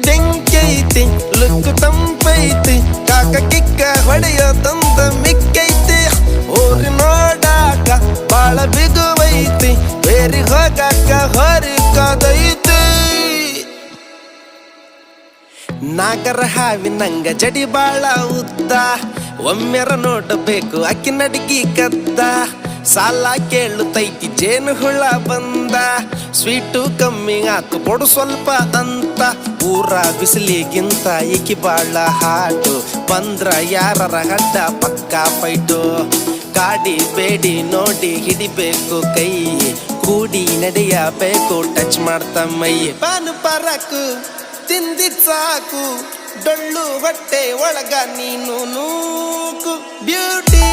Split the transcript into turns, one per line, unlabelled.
ಬೆಂಕಿ ಐತಿ ಲುಕ್ ತಂಪೈತಿ ಕಾಕ ಕಿಕ್ಕ ಹೊಡೆಯೋದಂದ ಮಿಕ್ಕೈತಿ ಊರಿ ನೋಡಾಕ ಬಾಳ ಬಿಗುವೈತಿ ಬೇರಿ ಹೋಗಾಕ ಹೊರಿಕಾದೈತಿ ನಾಗರ ಹಾವಿನಂಗ ಜಡಿ ಬಾಳ ಉದ್ದ ಒಮ್ಮೆರ ನೋಡಬೇಕು ಅಕ್ಕಿ ನಡಿಗಿ ಕದ್ದ ಸಾಲ ಕೇಳುತ್ತೈತಿ ಜೇನು ಹುಳ ಬಂದ ಸ್ವೀಟು ಕಮ್ಮಿ ಆತು ಕೊಡು ಸ್ವಲ್ಪ ಅಂತ ಊರ ಬಿಸಿಲಿಗಿಂತ ಈಕಿ ಬಾಳ ಹಾಟು ಬಂದ್ರ ಯಾರರ ಹಡ್ಡ ಪಕ್ಕ ಫೈಟು ಕಾಡಿ ಬೇಡಿ ನೋಡಿ ಹಿಡಿಬೇಕು ಕೈ ಕೂಡಿ ನಡೆಯಬೇಕು ಟಚ್ ಮಾಡ್ತ ಮೈ ಪಾನು ಪರಕು ತಿಂದಿದ್ ಸಾಕು ಡೊಳ್ಳು ಹೊಟ್ಟೆ ಒಳಗ ನೀನು ನೂಕು ಬ್ಯೂಟಿ